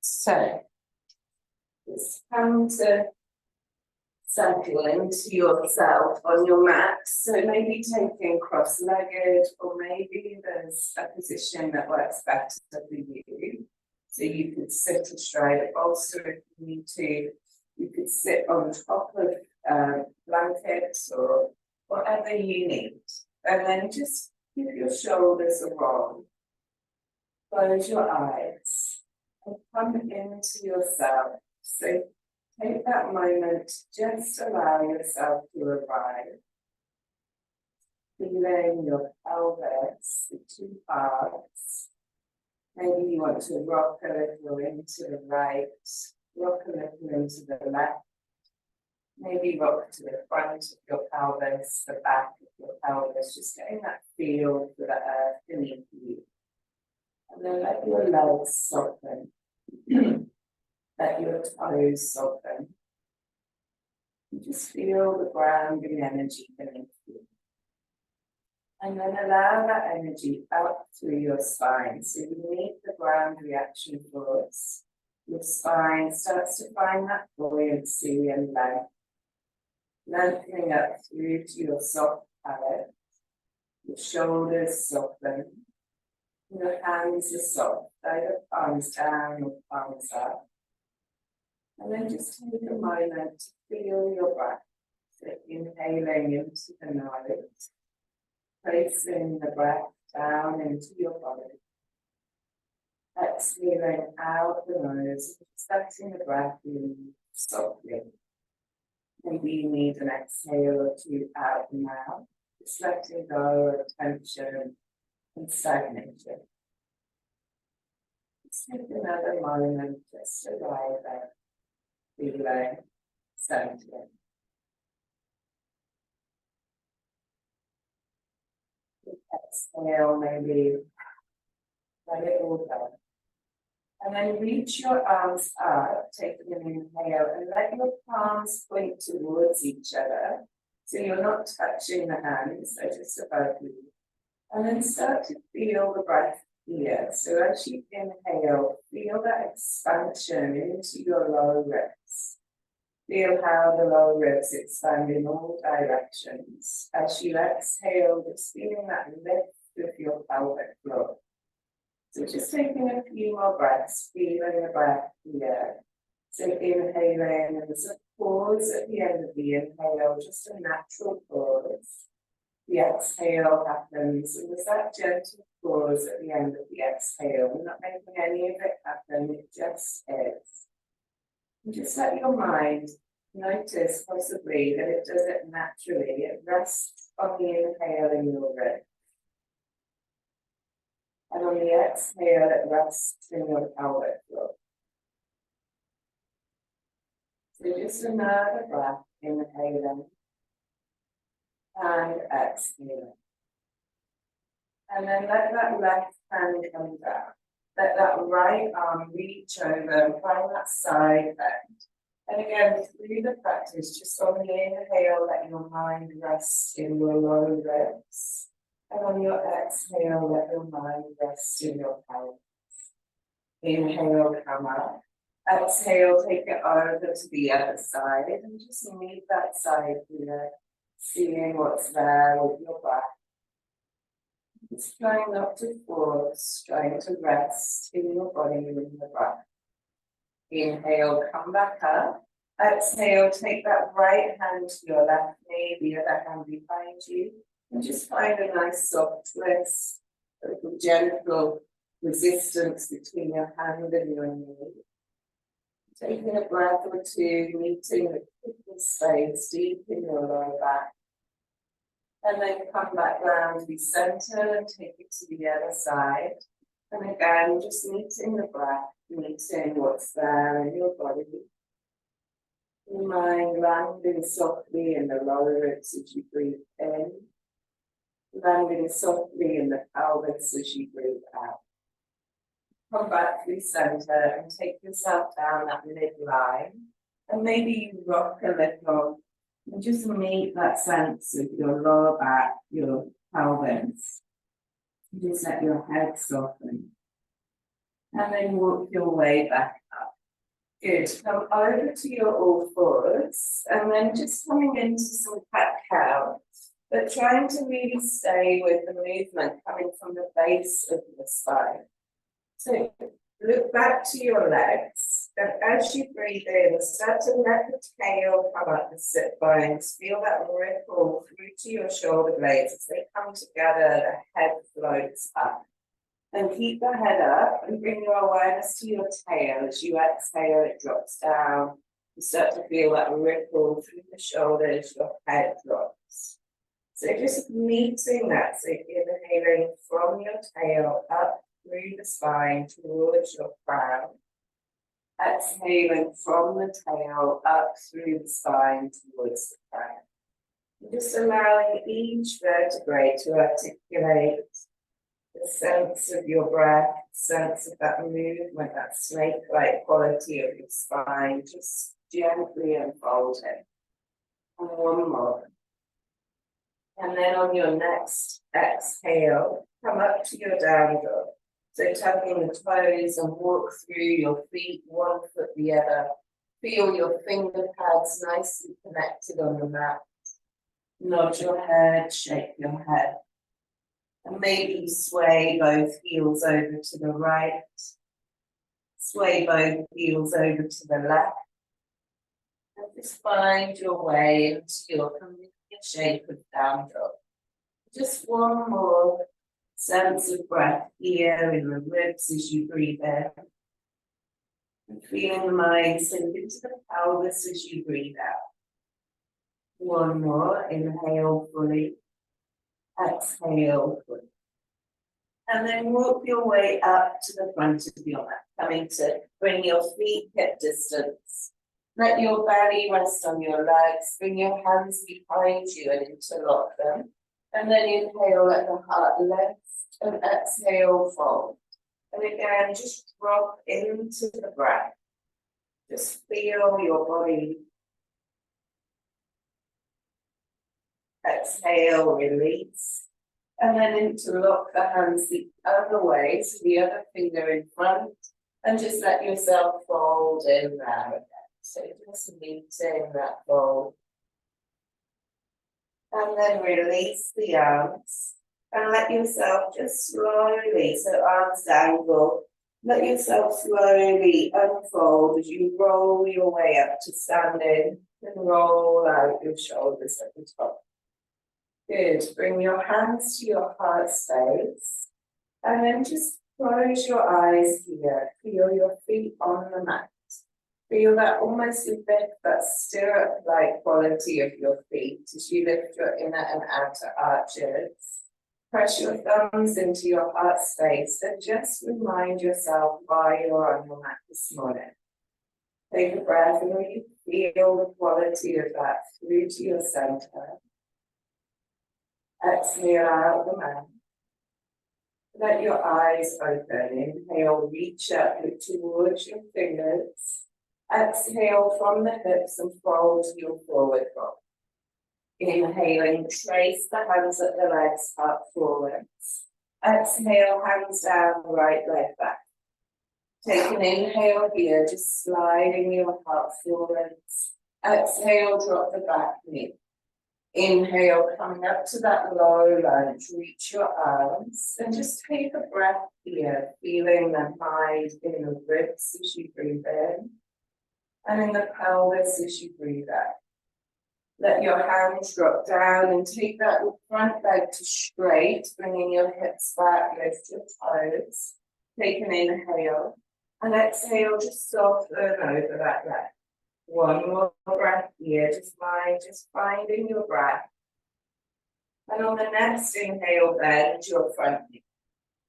So, just come to settle into yourself on your mat. So maybe taking cross-legged, or maybe there's a position that works better for you. So you could sit astride a bolster if you need to. You could sit on top of blankets or whatever you need. And then just keep your shoulders a roll. Close your eyes and come into yourself. So take that moment to just allow yourself to arrive. Feeling your pelvis, the two parts. Maybe you want to rock a little into the right, rock a little into the left. Maybe rock to the front of your pelvis, the back of your pelvis, just getting that feel for the earth beneath you. And then let your legs soften. Let your toes soften. And just feel the grounding energy beneath you. And then allow that energy up through your spine. So you meet the ground reaction force. Your spine starts to find that buoyancy and length. Lengthening up through to your soft palate. Your shoulders soften. Your hands are soft. Either palms down or palms up. And then just take a moment to feel your breath. So inhaling into the nose. Placing the breath down into your body. Exhaling out the nose, just letting the breath leave softly. Maybe you need an exhale or two out now. Just letting go of tension and stagnation. Let's take another moment just to arrive at feeling centered. Exhale, maybe let it all go. And then reach your arms up, taking an inhale, and let your palms point towards each other. So you're not touching the hands, they're just above you. And then start to feel the breath here. So as you inhale, feel that expansion into your lower ribs. Feel how the lower ribs expand in all directions. As you exhale, just feeling that lift of your pelvic floor. So just taking a few more breaths, feeling the breath here. So inhaling, and there's a pause at the end of the inhale, just a natural pause. The exhale happens, and there's that gentle pause at the end of the exhale. We're not making any of it happen, it just is. And just let your mind notice possibly that it does it naturally. It rests on the inhale in your ribs. And on the exhale, it rests in your pelvic floor. So just another breath, inhaling and exhaling. And then let that left hand come down. Let that right arm reach over and find that side bend. And again, through the practice, just on the inhale, let your mind rest in your lower ribs. And on your exhale, let your mind rest in your pelvis. Inhale, come up. Exhale, take it over to the other side and just meet that side here, seeing what's there with your breath. Just trying not to force, trying to rest in your body with the breath. Inhale, come back up. Exhale, take that right hand to your left knee, the other hand behind you. And just find a nice soft twist, a little gentle resistance between your hand and your knee. Taking a breath or two, meeting the kidney space deep in your lower back. And then come back round, be centered and take it to the other side. And again, just meeting the breath, meeting what's there in your body. Your mind landing softly in the lower ribs as you breathe in. Landing softly in the pelvis as you breathe out. Come back through center and take yourself down that midline. And maybe you rock a little and just meet that sense of your lower back, your pelvis. Just let your head soften. And then walk your way back up. Good, come over to your all fours and then just coming into some cat cow, but trying to really stay with the movement coming from the base of the spine. So look back to your legs, and as you breathe in, start to let the tail come up the sit bones. Feel that ripple through to your shoulder blades as they come together, the head floats up. And keep the head up and bring your awareness to your tail. As you exhale, it drops down. You start to feel that ripple through the shoulders, your head drops. So just meeting that, so inhaling from your tail up through the spine towards your crown. Exhaling from the tail up through the spine towards the crown. And just allowing each vertebrae to articulate the sense of your breath, sense of that movement, that snake-like quality of your spine, just gently unfolding. And one more. And then on your next exhale, come up to your down dog. So tucking the toes and walk through your feet, one foot the other. Feel your finger pads nicely connected on the mat. Nod your head, shake your head. And maybe sway both heels over to the right. Sway both heels over to the left. And just find your way into your familiar shape of down dog. Just one more sense of breath here in the ribs as you breathe in. And feeling the mind sink into the pelvis as you breathe out. One more, inhale fully. Exhale fully. And then walk your way up to the front of your mat, coming to bring your feet hip distance. Let your belly rest on your legs, bring your hands behind you and interlock them. And then inhale, let the heart lift, and exhale, fold. And again, just drop into the breath. Just feel your body. Exhale, release. And then interlock the hands the other way, so the other finger in front. And just let yourself fold in there again. So just meeting that fold. And then release the arms. And let yourself just slowly, so arms dangle. Let yourself slowly unfold as you roll your way up to standing and roll out your shoulders at the top. Good. Bring your hands to your heart space. And then just close your eyes here. Feel your feet on the mat. Feel that almost a bit that stirrup-like quality of your feet as you lift your inner and outer arches. Press your thumbs into your heart space and just remind yourself why you're on your mat this morning. Take a breath and really feel the quality of that through to your center. Exhale out the mouth. Let your eyes open. Inhale, reach up towards your fingers. Exhale from the hips and fold your forward fold. Inhaling, trace the hands at the legs up forwards. Exhale, hands down, right leg back. Take an inhale here, just sliding your heart forwards. Exhale, drop the back knee. Inhale, coming up to that low lunge, reach your arms and just take a breath here, feeling the mind in the ribs as you breathe in and in the pelvis as you breathe out. Let your hands drop down and take that front leg to straight, bringing your hips back, lift your toes. Take an inhale and exhale, just soften over that leg. One more breath here, just finding your breath. And on the next inhale, bend your front knee.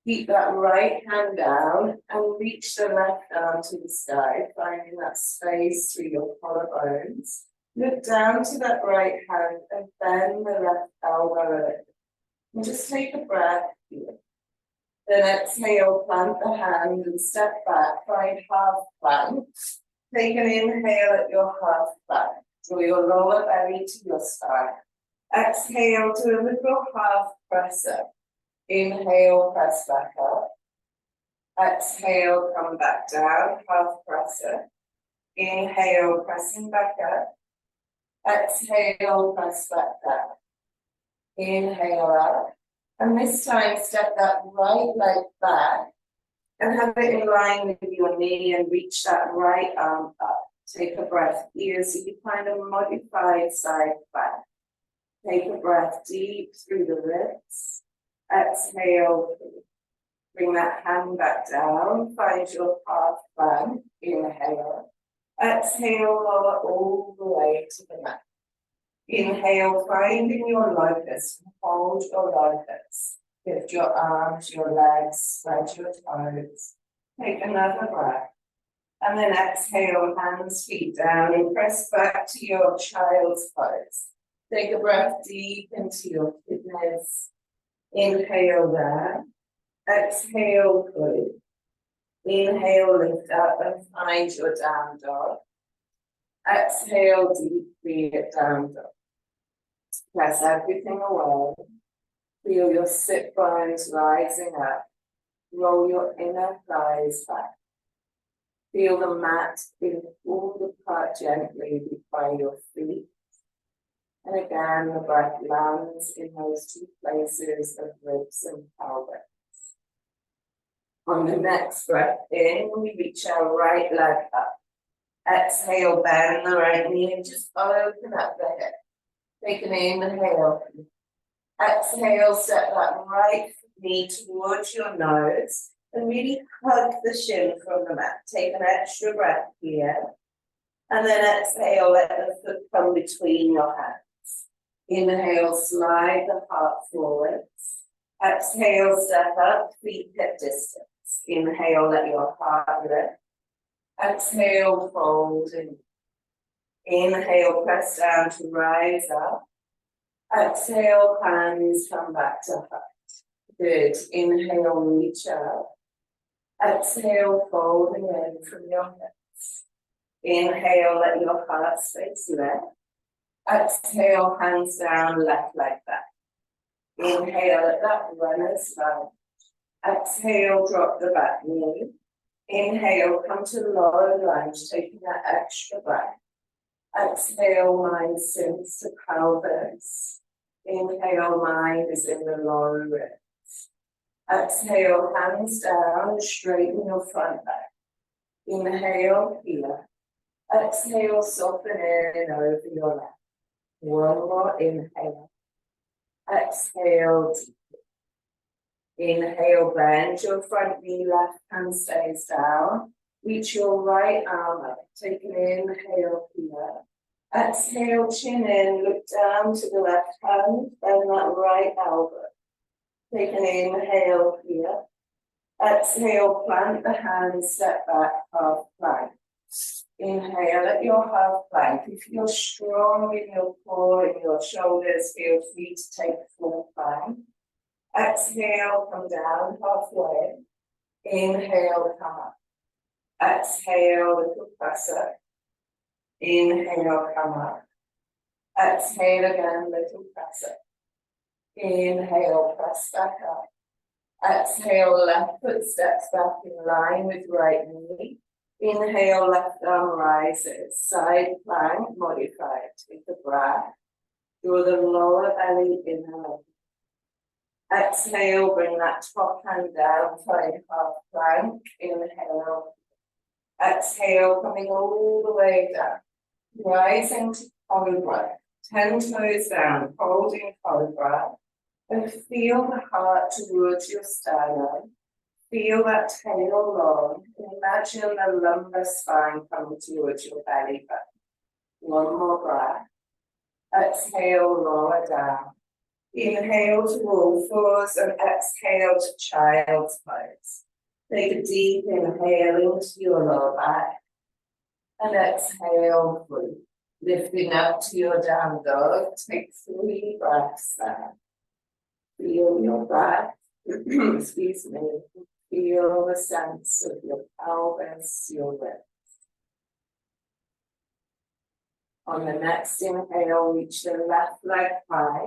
Keep that right hand down and reach the left arm to the sky, finding that space through your collarbones. Look down to that right hand and bend the left elbow. And just take a breath here. Then exhale, plant the hand and step back, find half plank. Take an inhale at your half back. Draw your lower belly to your spine. Exhale to a little half press up. Inhale, press back up. Exhale, come back down, half presser. Inhale, pressing back up. Exhale, press back down. Inhale up. And this time, step that right leg back and have it in line with your knee and reach that right arm up. Take a breath here so you find a modified side back. Take a breath deep through the ribs. Exhale. Bring that hand back down. Find your half plank. Inhale. Exhale, lower all the way to the mat. Inhale, finding your locus. Hold your locus. Lift your arms, your legs, spread your toes. Take another breath. And then exhale, hands, feet down, and press back to your child's pose. Take a breath deep into your kidneys. Inhale there. Exhale, fully. Inhale, lift up and find your down dog. Exhale, deeply at down dog. Press everything away. Feel your sit bones rising up. Roll your inner thighs back. Feel the mat being pulled apart gently by your feet. And again, the breath lands in those two places of ribs and pelvis. On the next breath in, we reach our right leg up. Exhale, bend the right knee and just open up the hip. Take an inhale. Exhale, step that right knee towards your nose and really hug the shin from the mat. Take an extra breath here. And then exhale, let the foot come between your hands. Inhale, slide the heart forwards. Exhale, step up, feet hip distance. Inhale, let your heart lift. Exhale, fold in. Inhale, press down to rise up. Exhale, hands come back to heart. Good. Inhale, reach up. Exhale, folding in from your hips. Inhale, let your heart space lift. Exhale, hands down, left leg back. Inhale, let that runner's lunge. Exhale, drop the back knee. Inhale, come to lower lunge, taking that extra breath. Exhale, mind sinks to pelvis. Inhale, mind is in the lower ribs. Exhale, hands down, straighten your front back. Inhale, here. Exhale, soften in over your left. One more inhale. Exhale, inhale, bend your front knee, left hand stays down. Reach your right arm up. Take an inhale here. Exhale, chin in, look down to the left hand, bend that right elbow. Take an inhale here. Exhale, plant the hands, step back, half plank. Inhale at your half plank. If you're strong in your core, in your shoulders, feel free to take a full plank. Exhale, come down halfway. Inhale, come up. Exhale, little press up. Inhale, come up. Exhale again, little press up. Inhale, press back up. Exhale, left foot steps back in line with right knee. Inhale, left arm rises. Side plank, modified. Take the breath. Draw the lower belly inhale. Exhale, bring that top hand down, find half plank. Inhale. Exhale, coming all the way down. Rising to cobra. 10 toes down, holding cobra. And feel the heart towards your sternum. Feel that tail long. Imagine the lumbar spine coming towards your belly button. One more breath. Exhale, lower down. Inhale to all fours and exhale to child's pose. Take a deep inhale into your lower back. And exhale fully. Lifting up to your down dog. Take 3 breaths there. Feel your breath. Excuse me. Feel the sense of your pelvis, your ribs. On the next inhale, reach the left leg high.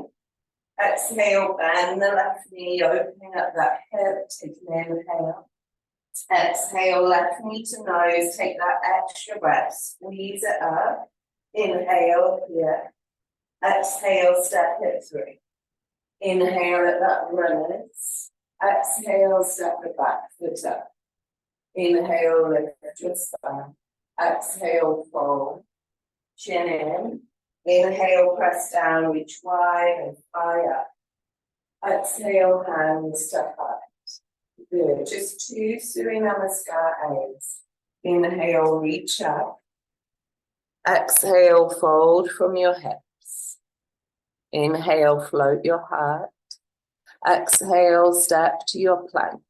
Exhale, bend the left knee, opening up that hip. Take an inhale. Exhale, left knee to nose, take that extra breath, squeeze it up. Inhale here. Exhale, step it through. Inhale at that runners. Exhale, step it back, foot up. Inhale, lift your spine. Exhale, fold. Chin in. Inhale, press down, reach wide and fly up. Exhale, hands to heart. Good. Just 2 Surya Namaskar A's. Inhale, reach up. Exhale, fold from your hips. Inhale, float your heart. Exhale, step to your plank.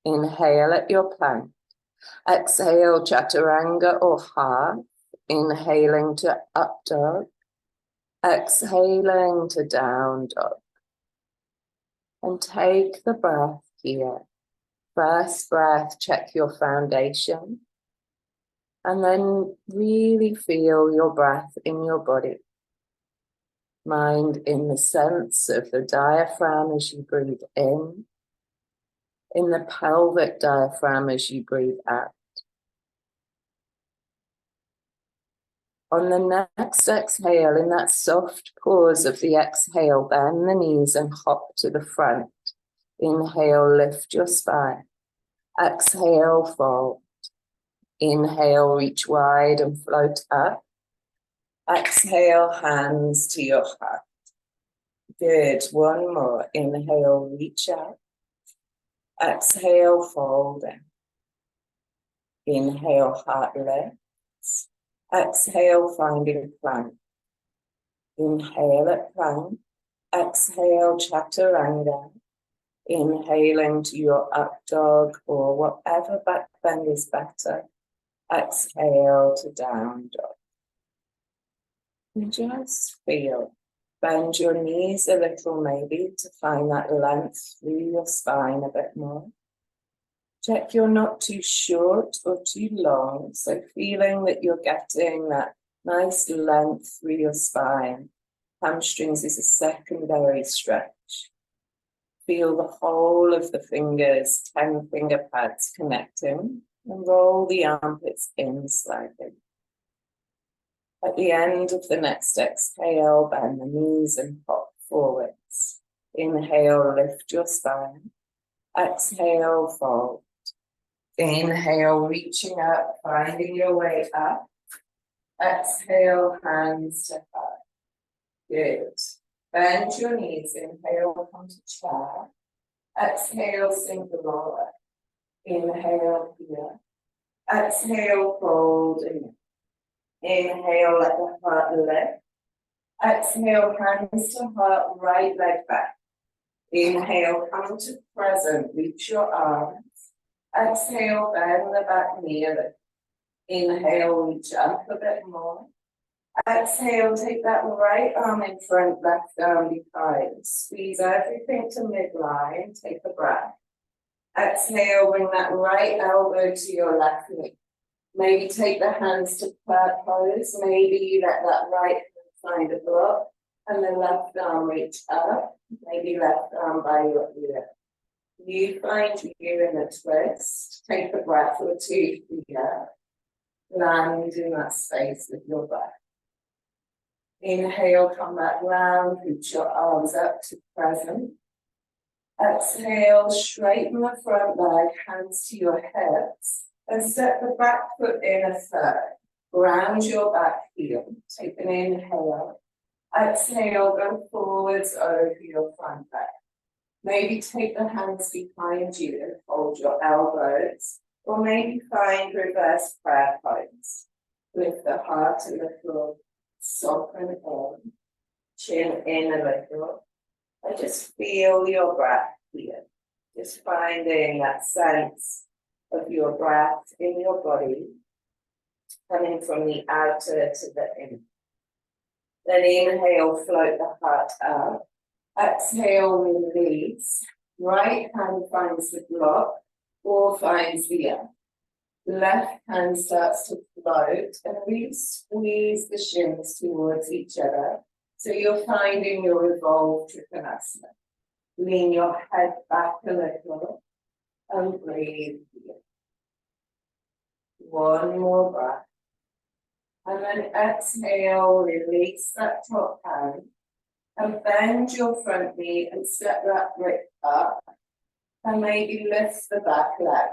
Inhale at your plank. Exhale, chaturanga or half. Inhaling to up dog. Exhaling to down dog. And take the breath here. First breath, check your foundation. And then really feel your breath in your body. Mind in the sense of the diaphragm as you breathe in the pelvic diaphragm as you breathe out. On the next exhale, in that soft pause of the exhale, bend the knees and hop to the front. Inhale, lift your spine. Exhale, fold. Inhale, reach wide and float up. Exhale, hands to your heart. Good. One more. Inhale, reach out. Exhale, fold in. Inhale, heart lifts. Exhale, finding plank. Inhale at plank. Exhale, chaturanga. Inhaling to your up dog or whatever back bend is better. Exhale to down dog. And just feel. Bend your knees a little maybe to find that length through your spine a bit more. Check you're not too short or too long. So feeling that you're getting that nice length through your spine. Hamstrings is a secondary stretch. Feel the whole of the fingers, 10 finger pads connecting, and roll the armpits in slightly. At the end of the next exhale, bend the knees and pop forwards. Inhale, lift your spine. Exhale, fold. Inhale, reaching up, finding your way up. Exhale, hands to heart. Good. Bend your knees. Inhale, come to chair. Exhale, sink the lower. Inhale here. Exhale, fold in. Inhale, let the heart lift. Exhale, hands to heart, right leg back. Inhale, come to present, reach your arms. Exhale, bend the back knee a little. Inhale, reach up a bit more. Exhale, take that right arm in front, left arm behind. Squeeze everything to midline, take a breath. Exhale, bring that right elbow to your left knee. Maybe take the hands to prayer pose. Maybe let that right hand find a block and the left arm reach up. Maybe left arm by your ear. You find you in a twist. Take a breath or two here. Land in that space with your breath. Inhale, come back round, reach your arms up to present. Exhale, straighten the front leg, hands to your hips. And step the back foot in a third. Ground your back heel. Take an inhale. Exhale, go forwards over your front leg. Maybe take the hands behind you and fold your elbows. Or maybe find reverse prayer pose. Lift the heart a little, soften in, chin in a little. And just feel your breath here. Just finding that sense of your breath in your body, coming from the outer to the inner. Then inhale, float the heart up. Exhale, release. Right hand finds the block or finds the earth. Left hand starts to float and really squeeze the shins towards each other. So you're finding your revolved Trikonasana. Lean your head back a little and breathe here. One more breath. And then exhale, release that top hand. And bend your front knee and step that grip up. And maybe lift the back leg.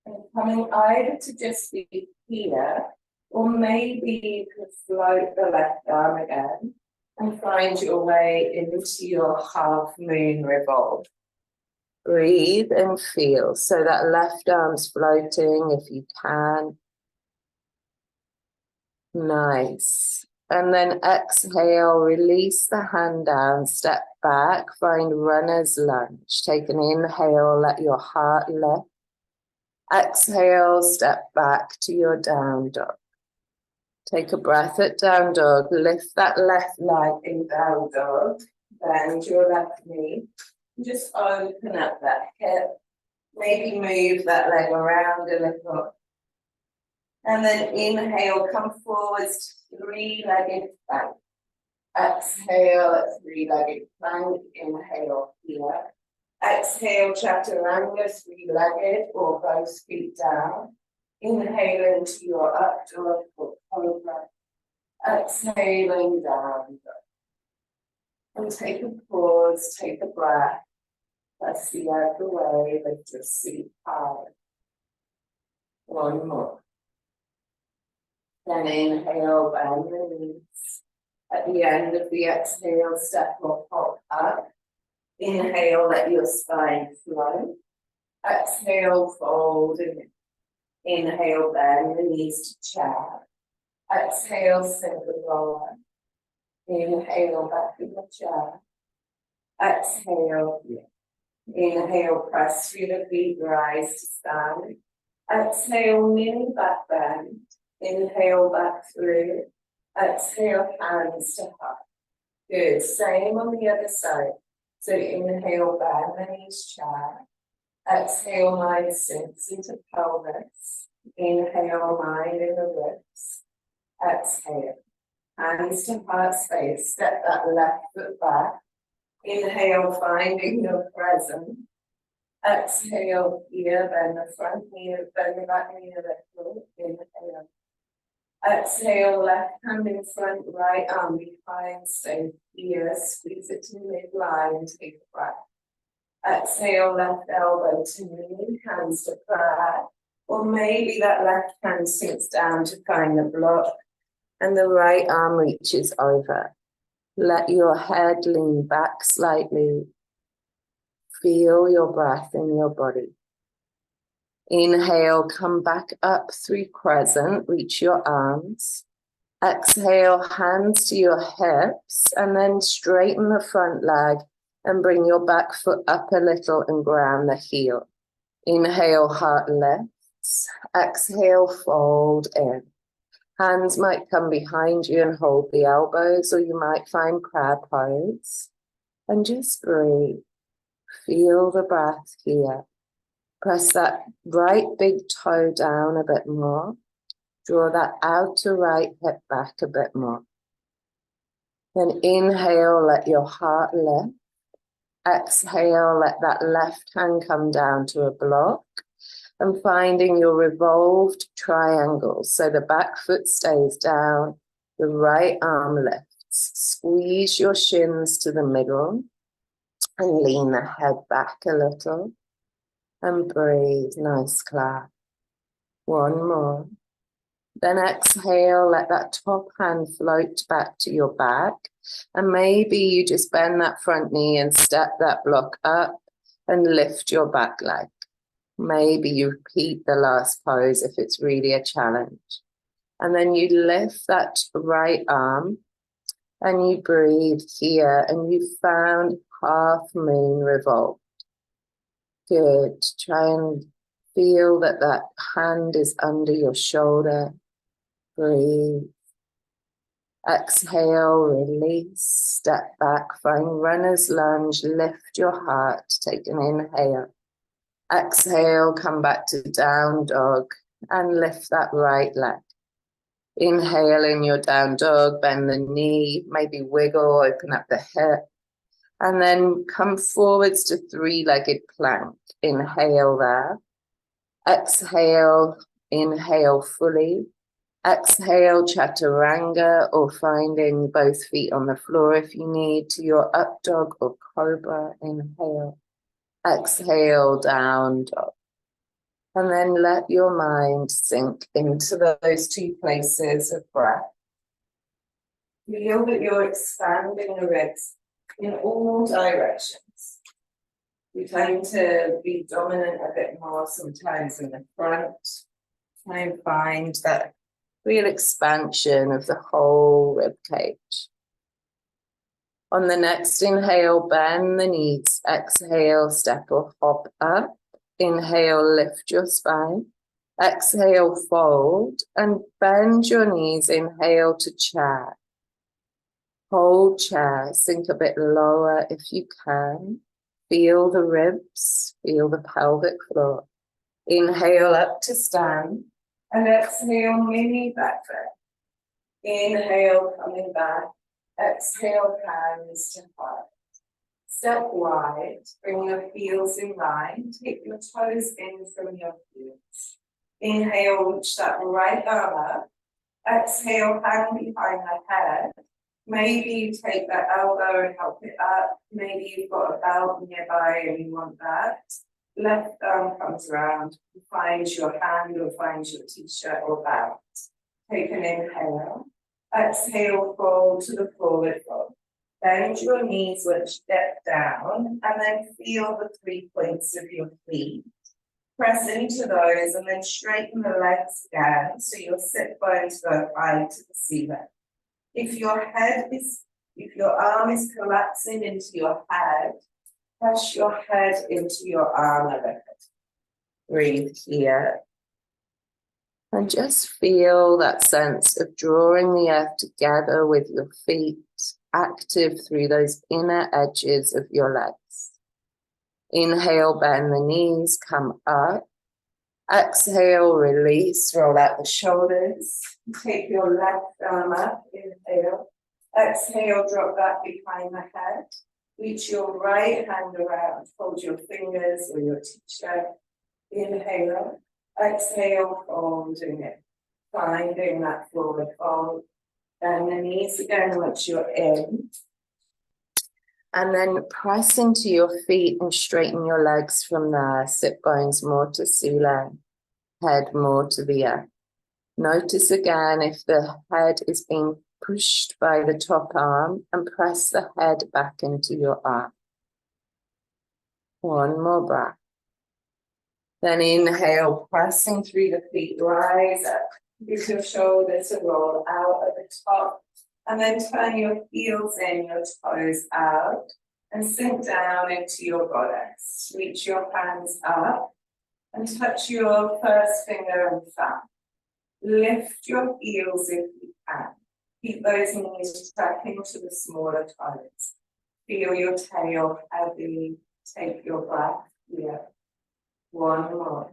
And coming either to just be here, or maybe you can float the left arm again and find your way into your half moon revolve. Breathe and feel. So that left arm's floating if you can. Nice. And then exhale, release the hand down, step back, find runner's lunge. Take an inhale, let your heart lift. Exhale, step back to your down dog. Take a breath at down dog, lift that left leg in down dog, bend your left knee, just open up that hip, maybe move that leg around a little. And then inhale, come forwards, three-legged plank. Exhale, three-legged plank, inhale here. Exhale, chaturanga, three-legged or both feet down. Inhale into your up dog or cobra. Exhaling down. And take a pause, take a breath. Press the other way, lift your seat high. One more. Then inhale, bend the knees. At the end of the exhale, step or hop up. Inhale, let your spine float. Exhale, fold and inhale, bend the knees to chair. Exhale, sink the lower. Inhale, back in the chair. Exhale, inhale, press through the feet, rise to stand. Exhale, mini back bend. Inhale, back through. Exhale, hands to heart. Good, same on the other side. So inhale, bend the knees, chair. Exhale, mind sinks into pelvis. Inhale, mind in the ribs. Exhale, hands to heart space. Step that left foot back. Inhale, finding your present. Exhale, here, bend the front knee, bend the back knee a little. Inhale. Exhale, left hand in front, right arm behind, stay here, squeeze it to midline, take a breath. Exhale, left elbow to knee, hands to prayer, or maybe that left hand sinks down to find the block, and the right arm reaches over. Let your head lean back slightly. Feel your breath in your body. Inhale, come back up through crescent, reach your arms. Exhale, hands to your hips, and then straighten the front leg and bring your back foot up a little and ground the heel. Inhale, heart lifts. Exhale, fold in. Hands might come behind you and hold the elbows, or you might find crab pose. And just breathe. Feel the breath here. Press that right big toe down a bit more. Draw that outer right hip back a bit more. Then inhale, let your heart lift. Exhale, let that left hand come down to a block. And finding your revolved triangle. So the back foot stays down, the right arm lifts. Squeeze your shins to the middle and lean the head back a little. And breathe, nice clap. One more. Then exhale, let that top hand float back to your back. And maybe you just bend that front knee and step that block up and lift your back leg. Maybe you repeat the last pose if it's really a challenge. And then you lift that right arm and you breathe here and you found half moon revolve. Good. Try and feel that that hand is under your shoulder. Breathe. Exhale, release, step back, find runner's lunge, lift your heart, take an inhale. Exhale, come back to down dog and lift that right leg. Inhale in your down dog, bend the knee, maybe wiggle, open up the hip. And then come forwards to three-legged plank. Inhale there. Exhale, Inhale fully. Exhale, chaturanga, or finding both feet on the floor if you need, to your up dog or cobra. Inhale. Exhale, down dog. And then let your mind sink into those two places of breath. Feel that you're expanding the ribs in all directions. We tend to be dominant a bit more sometimes in the front. Try and find that real expansion of the whole rib cage. On the next inhale, bend the knees. Exhale, step or hop up. Inhale, lift your spine. Exhale, fold and bend your knees. Inhale to chair. Hold chair, sink a bit lower if you can. Feel the ribs, feel the pelvic floor. Inhale up to stand and exhale, mini back bend. Inhale, coming back. Exhale, hands to heart. Step wide, bring your heels in line. Take your toes in from your heels. Inhale, reach that right arm up. Exhale, hand behind the head. Maybe you take that elbow and help it up. Maybe you've got a belt nearby and you want that. Left arm comes around, finds your hand or finds your t-shirt or belt. Take an inhale. Exhale, fold to the forward fold. Bend your knees, which step down, and then feel the 3 points of your feet. Press into those and then straighten the legs again so your sit bones go high to the ceiling. If your arm is collapsing into your head, press your head into your arm a bit. Breathe here. And just feel that sense of drawing the earth together with your feet, active through those inner edges of your legs. Inhale, bend the knees, come up. Exhale, release, roll out the shoulders. Take your left arm up, inhale. Exhale, drop that behind the head. Reach your right hand around, hold your fingers or your t-shirt. Inhale. Exhale, folding it. Finding that forward fold. Bend the knees again once you're in. And then press into your feet and straighten your legs from there. Sit bones more to ceiling, head more to the earth. Notice again if the head is being pushed by the top arm and press the head back into your arm. One more breath. Then inhale, pressing through the feet, rise up. Use your shoulders to roll out at the top. And then turn your heels in, your toes out. And sink down into your goddess. Reach your hands up. And touch your first finger and thumb. Lift your heels if you can. Keep those knees tracking to the smaller toes. Feel your tail heavy. Take your breath here. One more.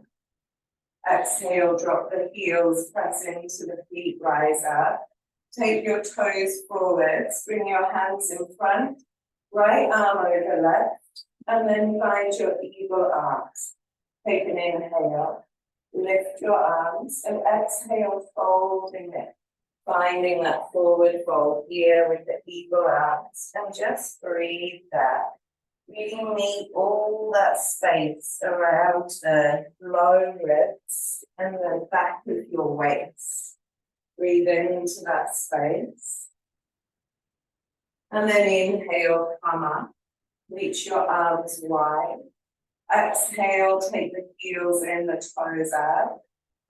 Exhale, drop the heels, press into the feet, rise up. Take your toes forwards, bring your hands in front, right arm over left, and then find your eagle arms. Take an inhale, lift your arms, and exhale, folding it. Finding that forward fold here with the eagle arms, and just breathe there. Really meet all that space around the low ribs and the back of your waist. Breathe into that space. And then inhale, come up. Reach your arms wide. Exhale, take the heels in, the toes out.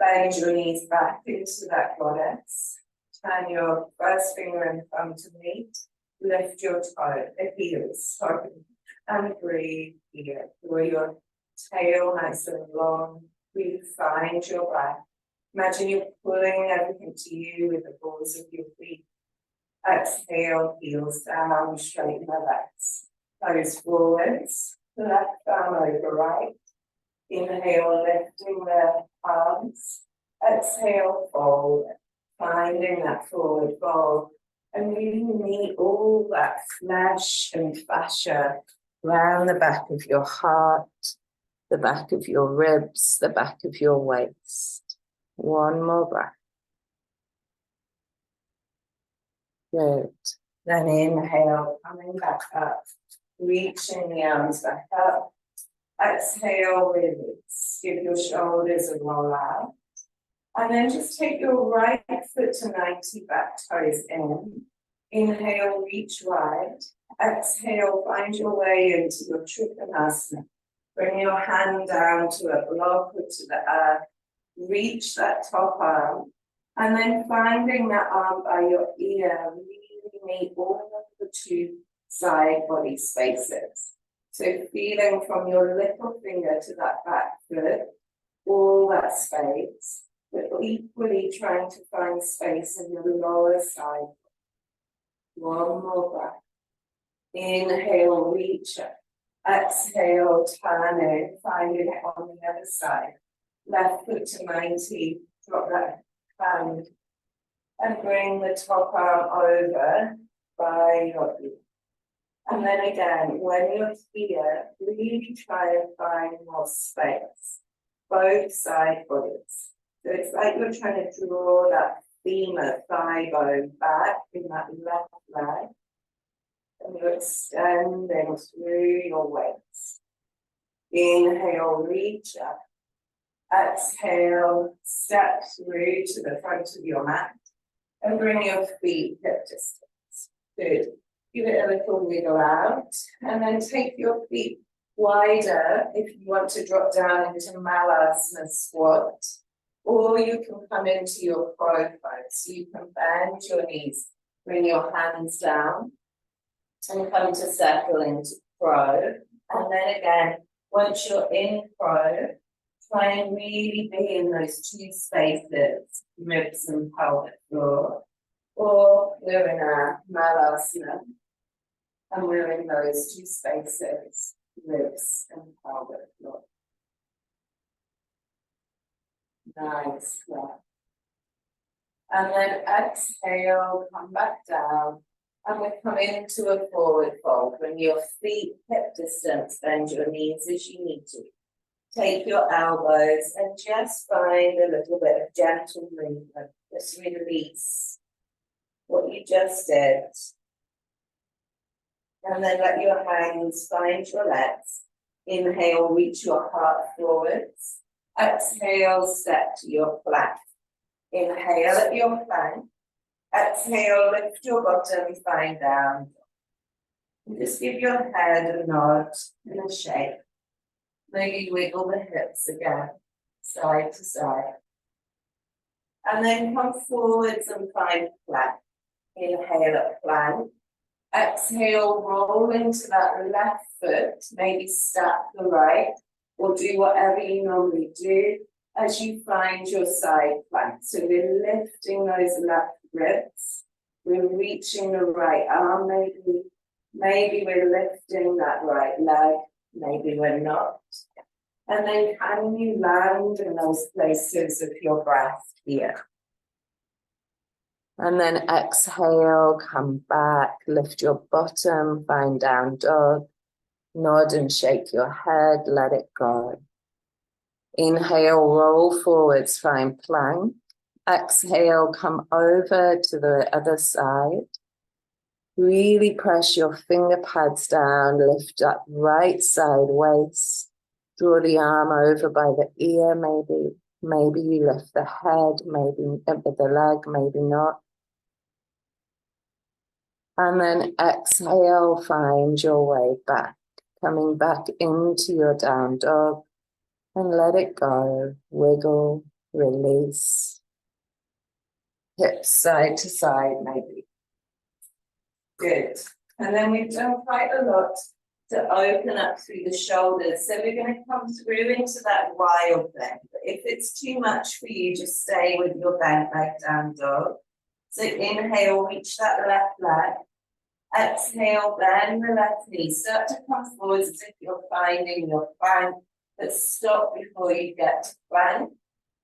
Bend your knees back into that goddess. Turn your first finger and thumb to meet. Lift your heels, sorry. And breathe here. Draw your tail nice and long. Breathe, find your breath. Imagine you're pulling everything to you with the balls of your feet. Exhale, heels down, straighten the legs. Toes forwards, left arm over right. Inhale, lifting the arms. Exhale, fold. Finding that forward fold. And really meet all that flesh and fascia around the back of your heart, the back of your ribs, the back of your waist. One more breath. Good. Then inhale, coming back up, reaching the arms back up. Exhale, release. Give your shoulders a roll out. And then just take your right foot to 90, back toes in. Inhale, reach wide. Exhale, find your way into your Trikonasana. Bring your hand down to a block or to the earth. Reach that top arm. And then finding that arm by your ear, really meet all of the two side body spaces. So feeling from your little finger to that back foot, all that space, but equally trying to find space in your lower side. One more breath. Inhale, reach up. Exhale, turn in, finding it on the other side. Left foot to 90, drop that hand. And bring the top arm over by your ear. And then again, when you're here, really try and find more space. Both side bodies. So it's like you're trying to draw that femur thigh bone back in that left leg. And you're extending through your waist. Inhale, reach up. Exhale, step through to the front of your mat. And bring your feet hip distance. Good. Give it a little wiggle out. And then take your feet wider if you want to drop down into Malasana squat. Or you can come into your crow pose. You can bend your knees, bring your hands down, and come to settle into crow. And then again, once you're in crow, try and really be in those two spaces, ribs and pelvic floor. Or we're in a Malasana, and we're in those two spaces, ribs and pelvic floor. Nice. And then exhale, come back down. And we come into a forward fold. Bring your feet hip distance, bend your knees as you need to. Take your elbows and just find a little bit of gentle movement. Just release what you just did. And then let your hands find your legs. Inhale, reach your heart forwards. Exhale, step to your plank. Inhale at your plank. Exhale, lift your bottom, find down. And just give your head a nod and a shake. Maybe wiggle the hips again, side to side. And then come forwards and find plank. Inhale at plank. Exhale, roll into that left foot, maybe stack the right, or do whatever you normally do as you find your side plank. So we're lifting those left ribs. We're reaching the right arm, maybe we're lifting that right leg, maybe we're not. And then can you land in those places of your breath here? And then exhale, come back, lift your bottom, find down dog. Nod and shake your head, let it go. Inhale, roll forwards, find plank. Exhale, come over to the other side. Really press your finger pads down, lift up right side waist. Draw the arm over by the ear, maybe. Maybe you lift the head, maybe the leg, maybe not. And then exhale, find your way back. Coming back into your down dog and let it go. Wiggle, release. Hips side to side, maybe. Good. And then we've done quite a lot to open up through the shoulders. So we're going to come through into that wild bend. But if it's too much for you, just stay with your bent leg down dog. So inhale, reach that left leg. Exhale, bend the left knee. Start to come forward as if you're finding your plank, but stop before you get to plank.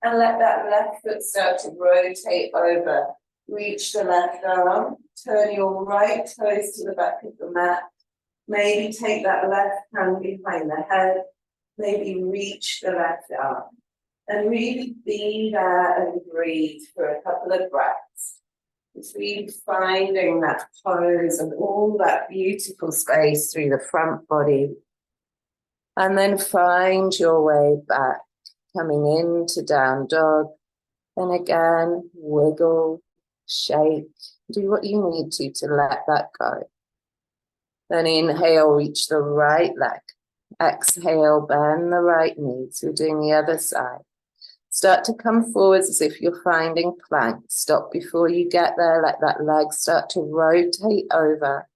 And let that left foot start to rotate over. Reach the left arm. Turn your right toes to the back of the mat. Maybe take that left hand behind the head. Maybe reach the left arm. And really be there and breathe for a couple of breaths. It's really finding that pose and all that beautiful space through the front body. And then find your way back, coming into down dog. And again, wiggle, shake, do what you need to let that go. Then inhale, reach the right leg. Exhale, bend the right knee. So we're doing the other side. Start to come forwards as if you're finding plank. Stop before you get there. Let that leg start to rotate over,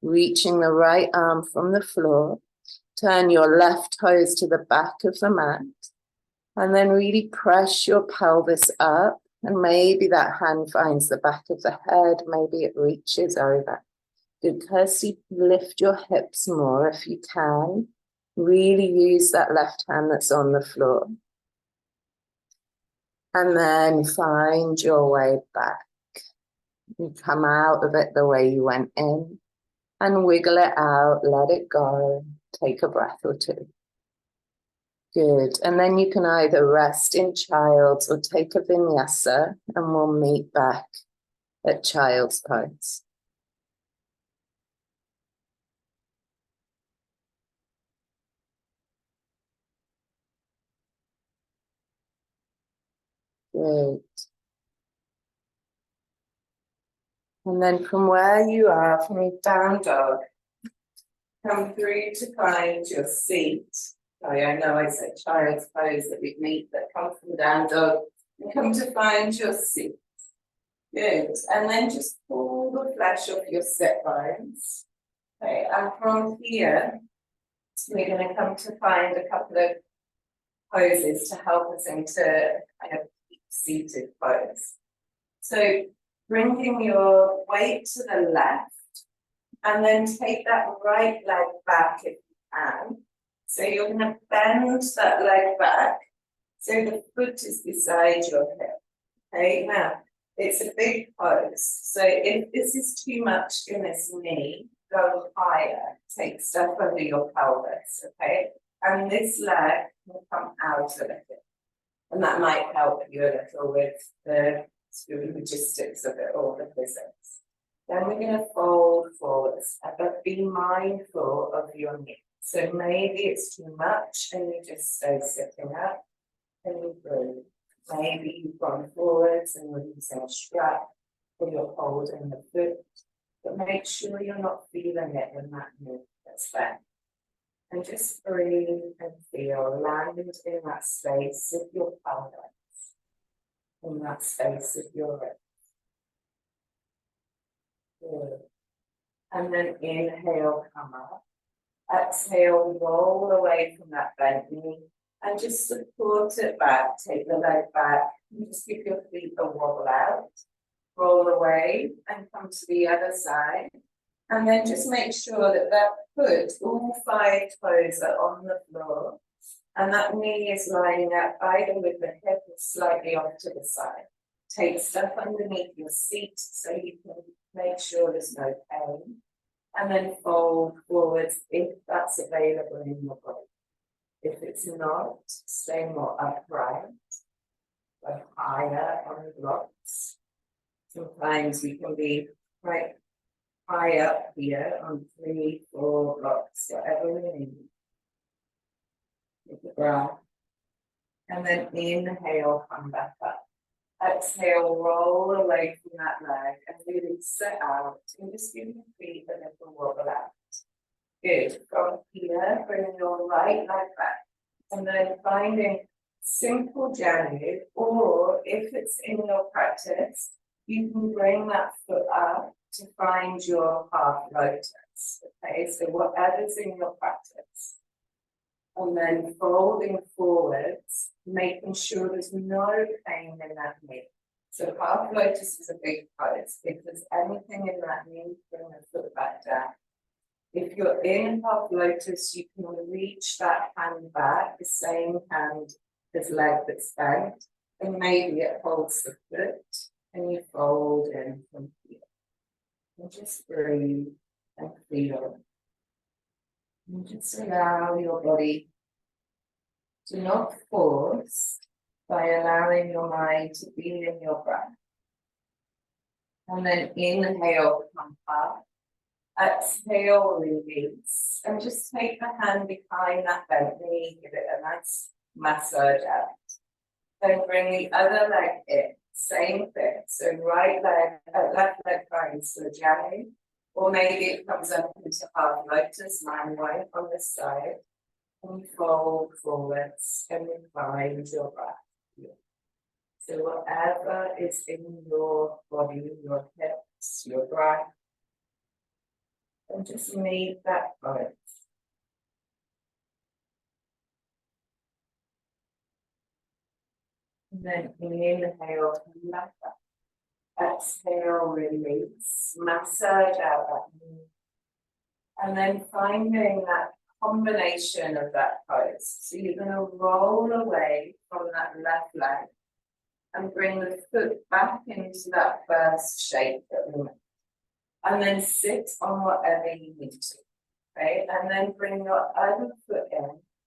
reaching the right arm from the floor. Turn your left toes to the back of the mat. And then really press your pelvis up. And maybe that hand finds the back of the head. Maybe it reaches over. Good, Kirsty, lift your hips more if you can. Really use that left hand that's on the floor. And then find your way back. You come out of it the way you went in. And wiggle it out, let it go. Take a breath or two. Good. And then you can either rest in child's or take a vinyasa, and we'll meet back at child's pose. Good. And then from where you are, from your down dog, come through to find your seat. Sorry, I know I said child's pose that we'd meet, but come from down dog and come to find your seat. Good. And then just pull the flesh off your sit bones. Okay, and from here, we're going to come to find a couple of poses to help us into kind of seated pose. So bringing your weight to the left, and then take that right leg back if you can. So you're going to bend that leg back, so the foot is beside your hip. Okay, now it's a big pose. So if this is too much in this knee, go higher. Take stuff under your pelvis, okay? And this leg will come out a little. And that might help you a little with the logistics of it all, the physics. Then we're going to fold forwards, but be mindful of your knee. So maybe it's too much and you just stay sitting up and you breathe. Maybe you've gone forwards and you're using a strap or you're holding the foot, but make sure you're not feeling it when that knee gets bent. And just breathe and feel, land in that space of your pelvis, in that space of your ribs. Good. And then inhale, come up. Exhale, roll away from that bent knee and just support it back. Take the leg back and just give your feet a wobble out. Roll away and come to the other side. And then just make sure that that foot, all 5 toes are on the floor. And that knee is lining up either with the hip or slightly off to the side. Take stuff underneath your seat so you can make sure there's no pain. And then fold forwards if that's available in your body. If it's not, stay more upright, go higher on the blocks. Sometimes you can be quite high up here on 3, 4 blocks, whatever you need. Take a breath. And then inhale, come back up. Exhale, roll away from that leg and really sit out and just give your feet a little wobble out. Good. From here, bring your right leg back and then finding simple Janu, or if it's in your practice, you can bring that foot up to find your half lotus. Okay, so whatever's in your practice. And then folding forwards, making sure there's no pain in that knee. So half lotus is a big pose. If there's anything in that knee, bring the foot back down. If you're in half lotus, you can reach that hand back, the same hand as leg that's bent, and maybe it holds the foot, and you fold in from here. And just breathe and feel. And just allow your body to not force, by allowing your mind to be in your breath. And then inhale, come up. Exhale, release. And just take the hand behind that bent knee, give it a nice massage out. Then bring the other leg in, same thing. So right leg, left leg finds the Janu, or maybe it comes up into half lotus, lying right on this side. And fold forwards and find your breath. So whatever is in your body, your hips, your breath, and just meet that point. And then inhale, come up. Exhale, release, massage out that knee. And then finding that combination of that pose. So you're going to roll away from that left leg and bring the foot back into that first shape that we made. And then sit on whatever you need to, right? And then bring your other foot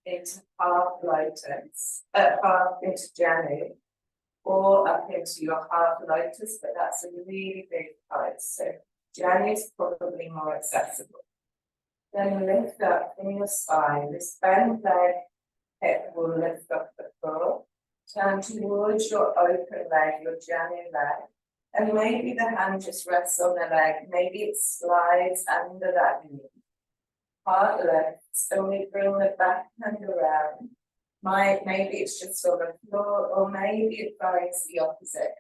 into half lotus, half into Janu, or up into your half lotus, but that's a really big pose. So Janu is probably more accessible. Then lift up in your spine. This bent leg, hip will lift up the floor. Turn towards your open leg, your Janu leg. And maybe the hand just rests on the leg. Maybe it slides under that knee. Heart lifts, and we bring the back hand around. Maybe it's just on the floor, or maybe it finds the opposite.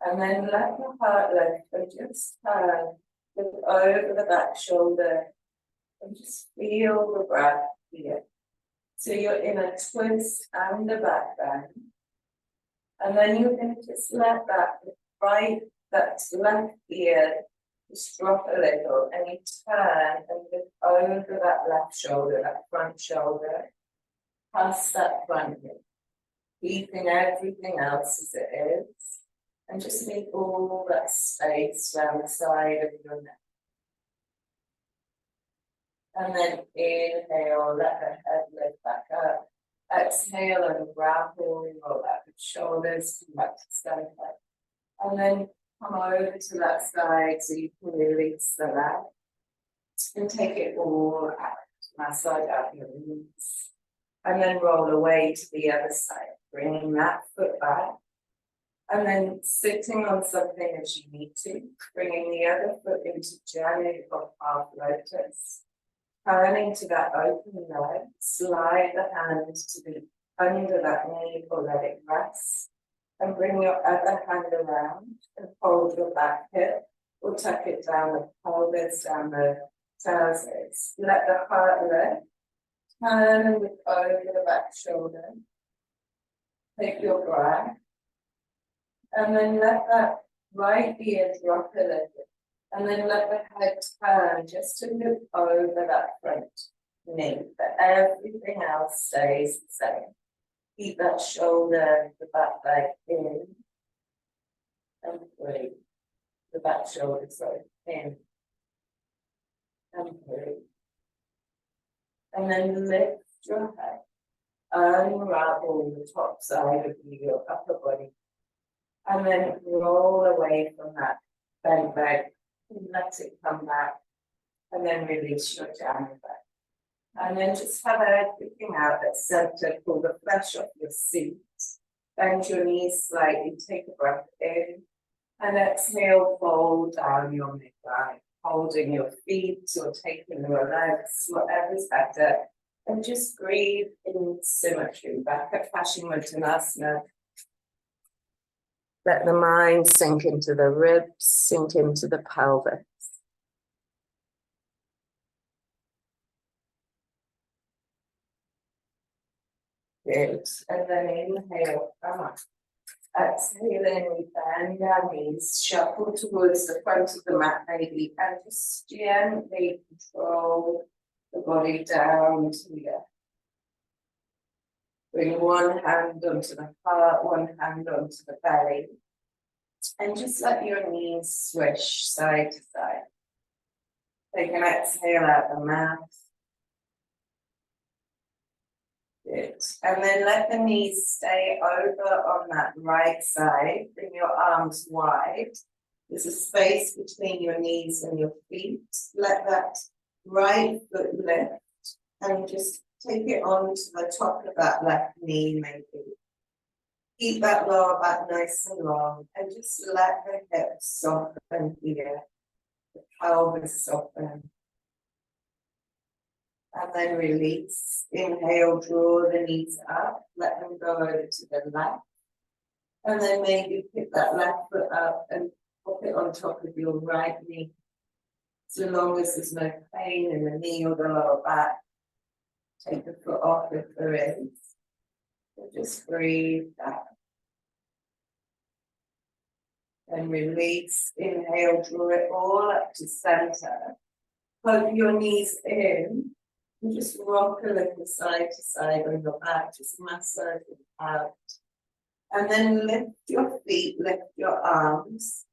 And then let the heart lift and just turn, look over the back shoulder. And just feel the breath here. So you're in a twist and a back bend. And then you're going to just let that left ear just drop a little, and you turn and look over that left shoulder, that front shoulder, past that front hip, keeping everything else as it is, and just leave all that space down the side of your neck. And then inhale, let the head lift back up. Exhale and grapple, roll out the shoulders, come back to center. And then come over to that side so you can release the leg. And take it all out, massage out your knees. And then roll away to the other side, bringing that foot back. And then sitting on something as you need to, bringing the other foot into Janu or half lotus. Turning to that open leg, slide the hand to the under that knee or let it rest. And bring your other hand around and hold your back hip or tuck it down the pelvis, down the trousers. Let the heart lift. Turn and look over the back shoulder. Take your breath. And then let that right ear drop a little. And then let the head turn just to look over that front knee, but everything else stays the same. Keep that shoulder, the back leg in, and breathe. The back shoulder, sorry, in, and breathe. And then lift your head, unravel the top side of your upper body, and then roll away from that bent leg. Let it come back, and then release your Janu back. And then just have everything out that's centered, pull the flesh off your seat. Bend your knees slightly, take a breath in, and exhale, fold down your midline, holding your feet or taking your legs, whatever's better. And just breathe in symmetry, back at Paschimottanasana. Let the mind sink into the ribs, sink into the pelvis. Good. And then inhale, come up. Exhaling, we bend our knees, shuffle towards the front of the mat, maybe, and just gently control the body down to the earth. Bring one hand onto the heart, one hand onto the belly. And just let your knees swish side to side. Take an exhale out the mouth. Good. And then let the knees stay over on that right side. Bring your arms wide. There's a space between your knees and your feet. Let that right foot lift and just take it on to the top of that left knee, maybe. Keep that lower back nice and long and just let the hips soften here. The pelvis soften. And then release. Inhale, draw the knees up. Let them go over to the left. And then maybe pick that left foot up and pop it on top of your right knee. So long as there's no pain in the knee or the lower back. Take the foot off if there is. And just breathe out. And release. Inhale, draw it all up to center. Plug your knees in. And just rock a little side to side on your back, just massage it out. And then lift your feet, lift your arms,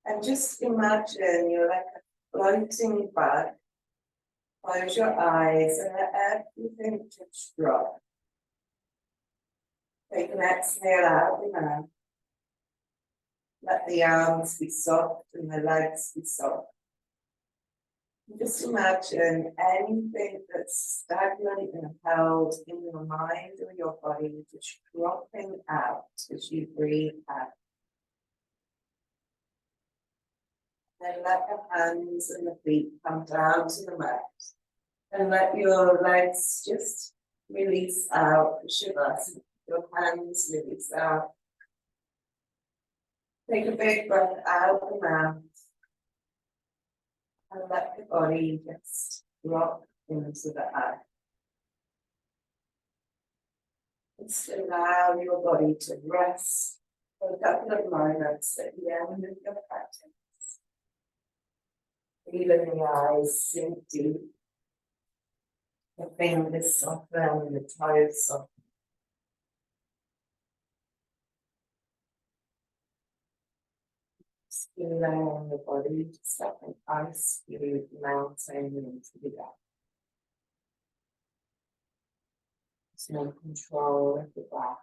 and just imagine you're like a floating bug. Close your eyes and let everything just drop. Take an exhale out the mouth. Let the arms be soft and the legs be soft. Just imagine anything that's stagnant and held in your mind or your body just dropping out as you breathe out. Then let the hands and the feet come down to the mat. And let your legs just release out for Shavasana. Your hands release out. Take a big breath out the mouth. And let the body just drop into the earth. Just allow your body to rest for a couple of moments at the end of your practice. Feeling the eyes sink deep. The fingers soften, the toes soften. Allowing the body to step an ice cube mountain into the earth. There's no control of the breath.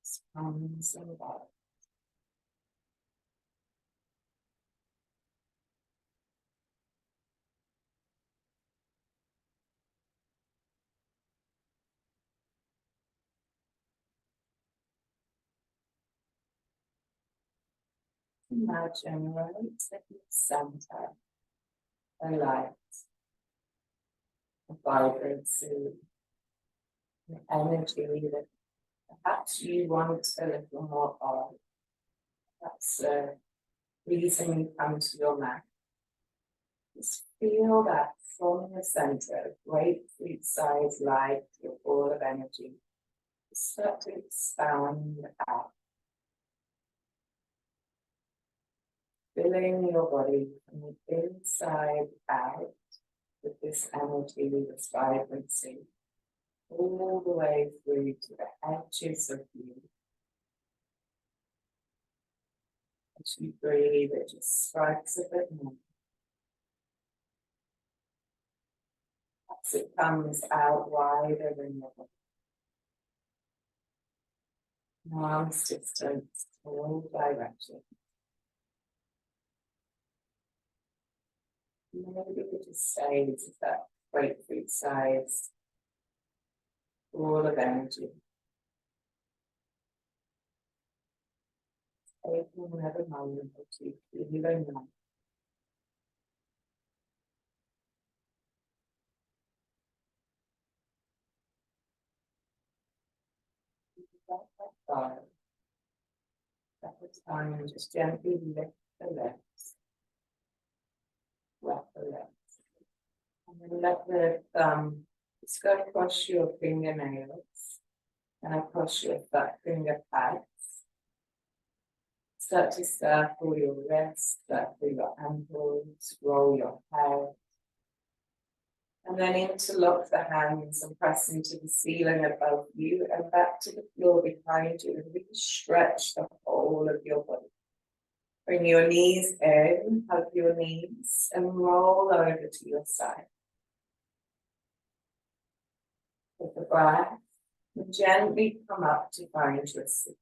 It comes and goes. Imagine right at the center, a light, a vibrancy, an energy that perhaps you want a little more of. That's the reason you come to your mat. Just feel that from the center, grapefruit size light, your ball of energy, start to expand out. Filling your body from the inside out with this energy, this vibrancy, all the way through to the edges of you. As you breathe, it just strikes a bit more. As it comes out wider than your body. Arms distance, all directions. Maybe we just stay to that grapefruit size, ball of energy. Taking another moment or two, feeling that. At the time, just gently lift the legs. Wrap the legs. And then let the thumb just go across your fingernails and across your fat finger pads. Start to circle your wrists, circle your ankles, roll your head. And then interlock the hands and press into the ceiling above you and back to the floor behind you and really stretch the whole of your body. Bring your knees in, hug your knees and roll over to your side. with the breath. And gently come up to find your seat.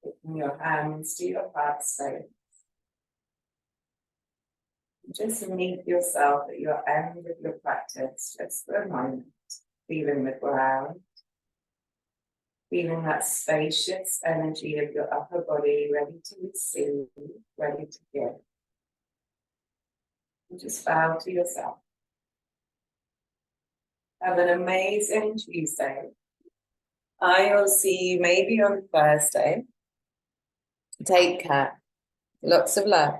Taking your hands to your heart space. Just meet yourself at your end of your practice, just for a moment, feeling the ground, feeling that spacious energy of your upper body ready to receive, ready to give. And just bow to yourself. Have an amazing Tuesday. I will see you maybe on Thursday. Take care. Lots of love.